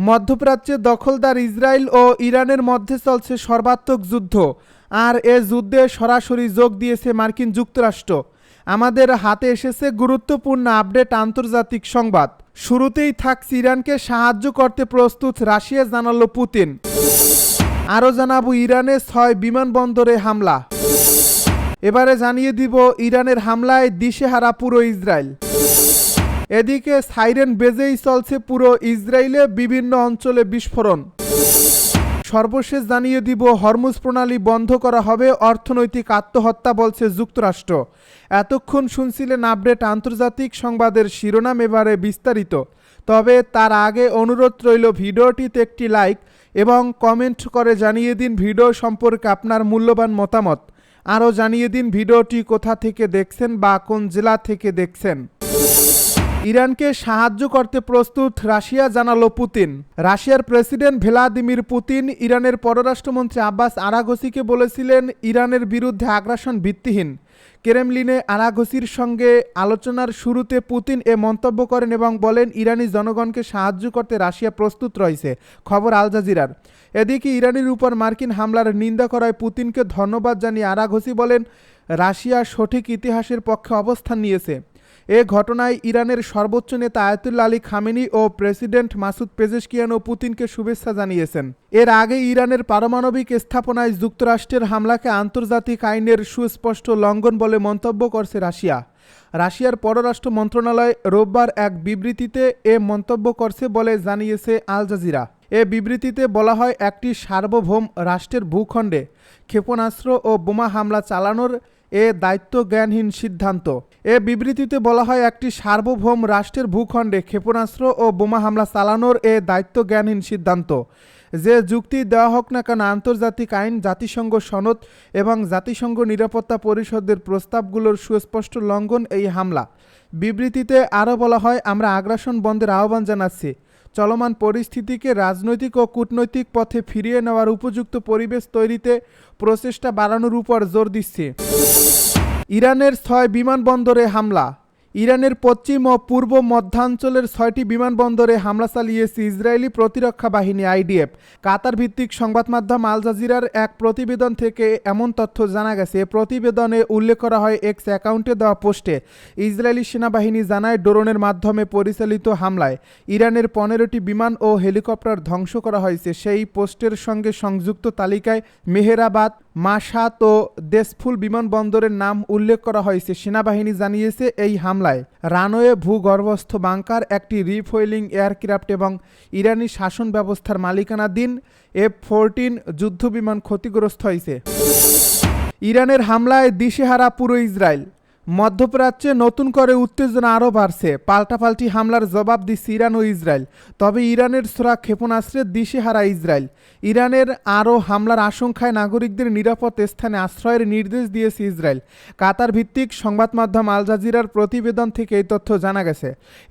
মধ্যপ্রাচ্যে দখলদার ইসরায়েল ও ইরানের মধ্যে চলছে সর্বাত্মক যুদ্ধ, আর এ যুদ্ধে সরাসরি যোগ দিয়েছে মার্কিন যুক্তরাষ্ট্র। আমাদের হাতে এসেছে গুরুত্বপূর্ণ আপডেট আন্তর্জাতিক সংবাদ। শুরুতেই থাকছে ইরানকে সাহায্য করতে প্রস্তুত রাশিয়া, জানালো পুতিন। আরও জানাবো ইরানে 6 বিমানবন্দরে হামলা। এবারে জানিয়ে দিব ইরানের হামলায় দিশেহারা পুরো ইসরায়েল। এদিকে সাইরেন বেজেই চলছে পুরো ইসরায়েলে বিভিন্ন অঞ্চলে বিস্ফোরণ। সর্বশেষ জানিয়ে দিব হরমুজ প্রণালী বন্ধ করা হবে, অর্থনৈতিক আত্মহত্যা বলছে যুক্তরাষ্ট্র। এতক্ষণ শুনছিলেন আপডেট আন্তর্জাতিক সংবাদের শিরোনাম, এবারে বিস্তারিত। তবে তার আগে অনুরোধ রইল ভিডিওটিতে একটি লাইক এবং কমেন্ট করে জানিয়ে দিন ভিডিও সম্পর্কে আপনার মূল্যবান মতামত। আরও জানিয়ে দিন ভিডিওটি কোথা থেকে দেখছেন বা কোন জেলা থেকে দেখছেন। ইরানকে সাহায্য করতে প্রস্তুত রাশিয়া, জানালো পুতিন। রাশিয়ার প্রেসিডেন্ট ভ্লাদিমির পুতিন ইরানের পররাষ্ট্রমন্ত্রী আব্বাস আরাঘসিকে বলেছিলেন ইরানের বিরুদ্ধে আগ্রাসন ভিত্তিহীন। ক্রেমলিনে আরাঘসির সঙ্গে আলোচনার শুরুতে পুতিন এ মন্তব্য করেন এবং বলেন ইরানি জনগণকে সাহায্য করতে রাশিয়া প্রস্তুত রয়েছে। খবর আল জাজিরার। এদিকে ইরানের উপর মার্কিন হামলার নিন্দা করায় পুতিনকে ধন্যবাদ জানিয়ে আরাঘসি বলেন রাশিয়া সঠিক ইতিহাসের পক্ষে অবস্থান নিয়েছে। এ ঘটনায় ইরানের সর্বোচ্চ নেতা আয়াতুল্লাহ আলী খামেনি ও প্রেসিডেন্ট মাসুদ পেজেশকিয়ানও পুতিনকে শুভেচ্ছা জানিয়েছেন। এর আগে ইরানের পারমাণবিক স্থাপনায় যুক্তরাষ্ট্রের হামলাকে আন্তর্জাতিক আইনের সুস্পষ্ট লঙ্ঘন বলে মন্তব্য করছে রাশিয়া। রাশিয়ার পররাষ্ট্র মন্ত্রণালয় রোববার এক বিবৃতিতে এ মন্তব্য করছে বলে জানিয়েছে আল জাজিরা। এ বিবৃতিতে বলা হয় একটি সার্বভৌম রাষ্ট্রের ভূখণ্ডে ক্ষেপণাস্ত্র ও বোমা হামলা চালানোর এ দায়িত্ব জ্ঞানহীন সিদ্ধান্ত। এ বিবৃতিতে বলা হয় একটি সার্বভৌম রাষ্ট্রের ভূখণ্ডে ক্ষেপণাস্ত্র ও বোমা হামলা চালানোর এ দায়িত্ব জ্ঞানহীন সিদ্ধান্ত। যে যুক্তি দেওয়া হোক না কেন, আন্তর্জাতিক আইন, জাতিসংঘ সনদ এবং জাতিসংঘ নিরাপত্তা পরিষদের প্রস্তাবগুলোর সুস্পষ্ট লঙ্ঘন এই হামলা। বিবৃতিতে আরও বলা হয় আমরা আগ্রাসন বন্ধের আহ্বান জানাচ্ছি। চলমান পরিস্থিতিকে রাজনৈতিক ও কূটনৈতিক পথে ফিরিয়ে নেওয়ার উপযুক্ত পরিবেশ তৈরিতে প্রচেষ্টা বাড়ানোর উপর জোর দিচ্ছে। ইরানের 6 বিমানবন্দরে হামলা। ইরানের পশ্চিম ও পূর্ব মধ্যাঞ্চলের 6টি বিমানবন্দরে হামলা চালিয়েছে ইসরায়েলি প্রতিরক্ষা বাহিনী আইডিএফ। কাতার ভিত্তিক সংবাদ মাধ্যম আল জাজিরার এক প্রতিবেদন থেকে এমন তথ্য জানা গেছে। প্রতিবেদনে উল্লেখ করা হয় এক্স অ্যাকাউন্টে দেওয়া পোস্টে ইসরায়েলি সেনাবাহিনী জানায় ড্রোনের মাধ্যমে পরিচালিত হামলায় ইরানের 15টি বিমান ও হেলিকপ্টার ধ্বংস করা হয়েছে। সেই পোস্টের সঙ্গে সংযুক্ত তালিকায় মেহেরাবাদ, মাশাত ও দেশফুল বিমানবন্দরের নাম উল্লেখ করা হয়েছে। সেনাবাহিনী জানিয়েছে এই হামলায় রানওয়ে, ভূগর্ভস্থ বাংকার, একটি রিফুয়েলিং এয়ারক্রাফট এবং ইরানি শাসন ব্যবস্থার মালিকানাধীন F-14 যুদ্ধবিমান ক্ষতিগ্রস্ত হয়েছে। ইরানের হামলায় দিশেহারা পুরো ইসরায়েল। মধ্যপ্রাচ্যে নতুন করে উত্তেজনা আরও বাড়ছে। পাল্টাপাল্টি হামলার জবাব দিচ্ছে ইরান ও ইসরায়েল। তবে ইরানের ছোড়া ক্ষেপণাস্ত্রের দিশেহারা ইসরায়েল। ইরানের আরও হামলার আশঙ্কায় নাগরিকদের নিরাপদ স্থানে আশ্রয়ের নির্দেশ দিয়েছে ইসরায়েল। কাতার ভিত্তিক সংবাদ মাধ্যম আল জাজিরার প্রতিবেদন থেকে এই তথ্য জানা গেছে।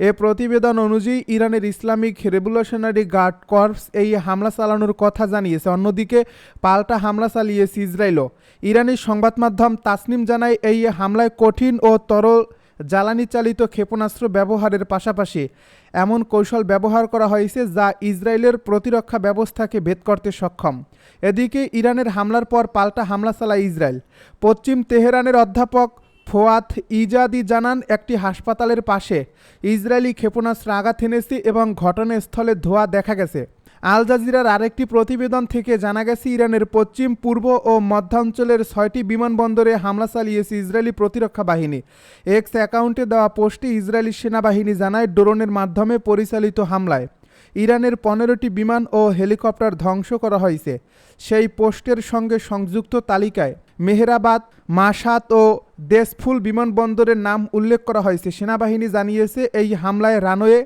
এ প্রতিবেদন অনুযায়ী ইরানের ইসলামিক রেভলিউশনারি গার্ড কর্পস এই হামলা চালানোর কথা জানিয়েছে। অন্যদিকে পাল্টা হামলা চালিয়েছে ইসরায়েলও। ইরানি সংবাদ মাধ্যম তাসনিম জানায় এই হামলায় কঠিন ও তরল জ্বালানি চালিত ক্ষেপণাস্ত্র ব্যবহারের পাশাপাশি এমন কৌশল ব্যবহার করা হয়েছে যা ইসরায়েলের প্রতিরক্ষা ব্যবস্থাকে ভেদ করতে সক্ষম। এদিকে ইরানের হামলার পর পাল্টা হামলা চালায় ইসরায়েল। পশ্চিম তেহরানের অধ্যাপক ফোয়াদ ইজাদি জানান একটি হাসপাতালের পাশে ইসরায়েলি ক্ষেপণাস্ত্র আঘাত এনেছে এবং ঘটনাস্থলে ধোঁয়া দেখা গেছে। আল জাজিরার আরেকটি প্রতিবেদন থেকে জানা গেছে ইরানের পশ্চিম, পূর্ব ও মধ্যাঞ্চলের 6টি বিমানবন্দরে হামলা চালিয়েছে ইসরায়েলি প্রতিরক্ষা বাহিনী। এক্স অ্যাকাউন্টে দেওয়া পোস্টে ইসরায়েলি সেনাবাহিনী জানায় ড্রোনের মাধ্যমে পরিচালিত হামলায় ইরানের 15টি বিমান ও হেলিকপ্টার ধ্বংস করা হয়েছে। সেই পোস্টের সঙ্গে সংযুক্ত তালিকায় মেহেরাবাদ, মাশাত ও দেশফুল বিমানবন্দরের নাম উল্লেখ করা হয়েছে। সেনাবাহিনী জানিয়েছে এই হামলায় রানওয়ে,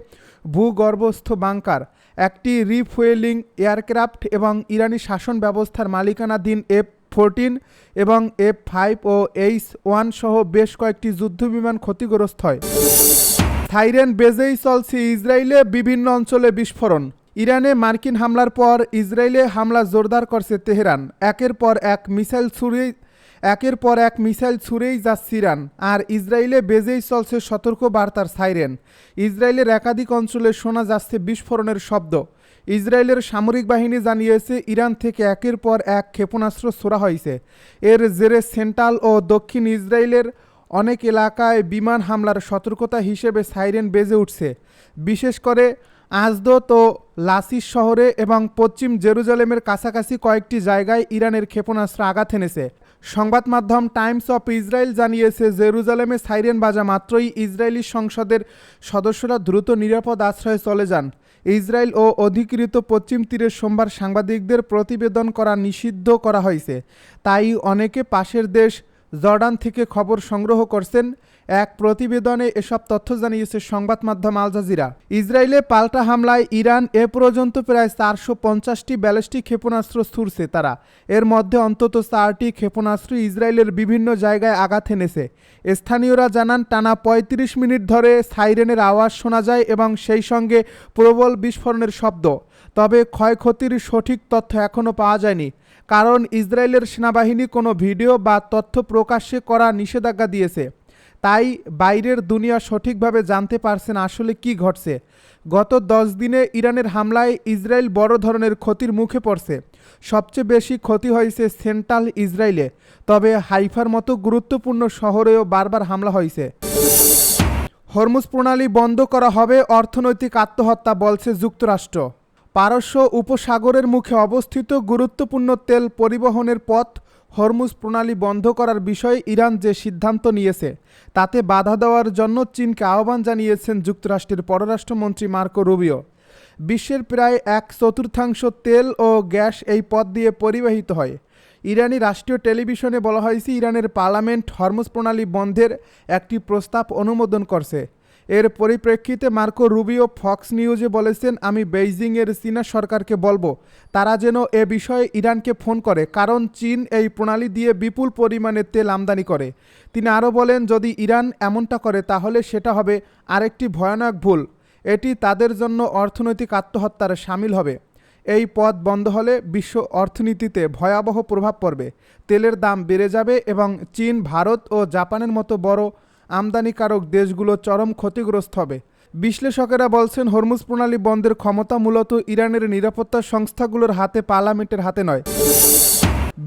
ভূগর্ভস্থ বাংকার, একটি রিফুয়েলিং এয়ারক্রাফট এবং ইরানি শাসন ব্যবস্থার মালিকানাধীন F-14 এবং F-5 ও H-1 সহ বেশ কয়েকটি যুদ্ধবিমান ক্ষতিগ্রস্ত হয়। সাইরেন বেজেই চলছে ইসরায়েলে বিভিন্ন অঞ্চলে বিস্ফোরণ। ইরানে মার্কিন হামলার পর ইসরায়েলে হামলা জোরদার করছে তেহরান। একের পর এক মিসাইল ছুড়ে একের পর এক মিসাইল ছুড়েই যাচ্ছে ইরান, আর ইসরায়েলে বেজেই চলছে সতর্ক বার্তার সাইরেন। ইসরায়েলের একাধিক অঞ্চলে শোনা যাচ্ছে বিস্ফোরণের শব্দ। ইসরায়েলের সামরিক বাহিনী জানিয়েছে ইরান থেকে একের পর এক ক্ষেপণাস্ত্র ছোড়া হয়েছে। এর জেরে সেন্ট্রাল ও দক্ষিণ ইসরায়েলের অনেক এলাকায় বিমান হামলার সতর্কতা হিসেবে সাইরেন বেজে উঠছে। বিশেষ করে আজদোত ও লাসিস শহরে এবং পশ্চিম জেরুজালেমের কাছাকাছি কয়েকটি জায়গায় ইরানের ক্ষেপণাস্ত্র আঘাত এনেছে। সংবাদ মাধ্যম টাইমস অফ ইসরায়েল জানিয়েছে, জেরুজালেমে সাইরেন বাজা মাত্রই ইসরায়েলি সংসদের সদস্যরা দ্রুত নিরাপদ আশ্রয়ে চলে যান। ইসরায়েল ও অধিকৃত পশ্চিম তীরে সোমবার সাংবাদিকদের প্রতিবেদন করা নিষিদ্ধ করা হয়েছে, তাই অনেকে পাশের দেশ জর্ডান থেকে খবর সংগ্রহ করছেন। এক প্রতিবেদনে এসব তথ্য জানিয়েছে সংবাদ মাধ্যম আল জাজিরা। ইসরায়েলে পাল্টা হামলায় ইরান এ পর্যন্ত প্রায় 450টি ব্যালিস্টিক ক্ষেপণাস্ত্র ছুড়ছে তারা। এর মধ্যে অন্তত 4টি ক্ষেপণাস্ত্র ইসরায়েলের বিভিন্ন জায়গায় আঘাত এনেছে। স্থানীয়রা জানান, টানা 35 মিনিট ধরে সাইরেনের আওয়াজ শোনা যায় এবং সেই সঙ্গে প্রবল বিস্ফোরণের শব্দ। তবে ক্ষয়ক্ষতির সঠিক তথ্য এখনও পাওয়া যায়নি, কারণ ইসরায়েলের সেনাবাহিনী কোনো ভিডিও বা তথ্য প্রকাশ্যে করা নিষেধাজ্ঞা দিয়েছে। তাই বাইরের দুনিয়া সঠিকভাবে জানতে পারছেন আসলে কি ঘটছে। গত 10 দিনে ইরানের হামলায় ইসরায়েল বড় ধরনের ক্ষতির মুখে পড়ছে। সবচেয়ে বেশি ক্ষতি হয়েছে সেন্ট্রাল ইসরায়েলে, তবে হাইফার মতো গুরুত্বপূর্ণ শহরেও বারবার হামলা হয়েছে। হরমুজ প্রণালী বন্ধ করা হবে অর্থনৈতিক আত্মহত্যা, বলছে যুক্তরাষ্ট্র। পারস্য উপসাগরের মুখে অবস্থিত গুরুত্বপূর্ণ তেল পরিবহনের পথ হরমুজ প্রণালী বন্ধ করার বিষয়ে ইরান যে সিদ্ধান্ত নিয়েছে তাতে বাধা দেওয়ার জন্য চীনকে আহ্বান জানিয়েছেন যুক্তরাষ্ট্রের পররাষ্ট্রমন্ত্রী মার্কো রুবিও। বিশ্বের প্রায় 1/4 তেল ও গ্যাস এই পথ দিয়ে পরিবাহিত হয়। ইরানি রাষ্ট্রীয় টেলিভিশনে বলা হয়েছে, ইরানের পার্লামেন্ট হরমুজ প্রণালী বন্ধের একটি প্রস্তাব অনুমোদন করছে। এর পরিপ্রেক্ষিতে মার্কো রুবিও ফক্স নিউজে বলেছেন, আমি বেইজিংয়ের চীনা সরকারকে বলবো তারা যেন এ বিষয়ে ইরানকে ফোন করে, কারণ চীন এই প্রণালী দিয়ে বিপুল পরিমাণে তেল আমদানি করে। তিনি আরও বলেন, যদি ইরান এমনটা করে তাহলে সেটা হবে আরেকটি ভয়ানক ভুল। এটি তাদের জন্য অর্থনৈতিক আত্মহত্যার শামিল হবে। এই পথ বন্ধ হলে বিশ্ব অর্থনীতিতে ভয়াবহ প্রভাব পড়বে, তেলের দাম বেড়ে যাবে এবং চীন, ভারত ও জাপানের মতো বড় আমদানিকারক দেশগুলো চরম ক্ষতিগ্রস্ত হবে। বিশ্লেষকেরা বলছেন, হরমুজ প্রণালী বন্ধের ক্ষমতা মূলত ইরানের নিরাপত্তা সংস্থাগুলোর হাতে, পার্লামেন্টের হাতে নয়।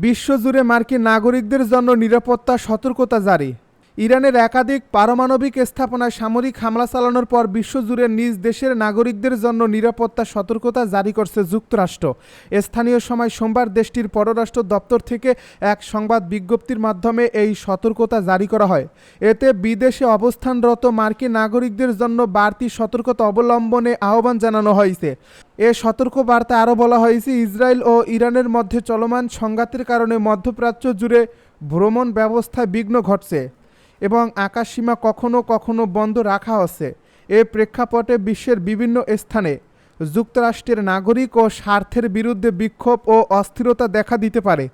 বিশ্বজুড়ে মার্কিন নাগরিকদের জন্য নিরাপত্তা সতর্কতা জারি। ইরানের একাধিক পারমাণবিক স্থাপনায় সামরিক হামলা চালানোর পর বিশ্বজুড়ে নিজ দেশের নাগরিকদের জন্য নিরাপত্তা সতর্কতা জারি করছে যুক্তরাষ্ট্র। স্থানীয় সময় সোমবার দেশটির পররাষ্ট্র দপ্তর থেকে এক সংবাদ বিজ্ঞপ্তির মাধ্যমে এই সতর্কতা জারি করা হয়। এতে বিদেশে অবস্থানরত মার্কিন নাগরিকদের জন্য বাড়তি সতর্কতা অবলম্বনে আহ্বান জানানো হয়েছে। এ সতর্কবার্তা আরও বলা হয়েছে, ইসরায়েল ও ইরানের মধ্যে চলমান সংঘাতের কারণে মধ্যপ্রাচ্য জুড়ে ভ্রমণ ব্যবস্থায় বিঘ্ন ঘটছে এবং আকাশসীমা কখনো কখনো বন্ধ রাখা হচ্ছে। এ প্রেক্ষাপটে বিশ্বের বিভিন্ন স্থানে যুক্তরাষ্ট্রের নাগরিক ও স্বার্থের বিরুদ্ধে বিক্ষোভ ও অস্থিরতা দেখা দিতে পারে।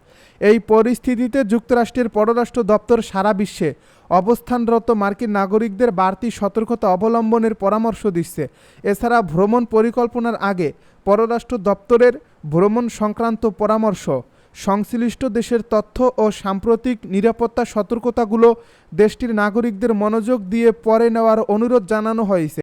এই পরিস্থিতিতে যুক্তরাষ্ট্রের পররাষ্ট্র দপ্তর সারা বিশ্বে অবস্থানরত মার্কিন নাগরিকদের বাড়তি সতর্কতা অবলম্বনের পরামর্শ দিচ্ছে। এছাড়া ভ্রমণ পরিকল্পনার আগে পররাষ্ট্র দপ্তরের ভ্রমণ সংক্রান্ত পরামর্শ, সংশ্লিষ্ট দেশের তথ্য ও সাম্প্রতিক নিরাপত্তা সতর্কতাগুলো দেশটির নাগরিকদের মনোযোগ দিয়ে পড়ে নেওয়ার অনুরোধ জানানো হয়েছে।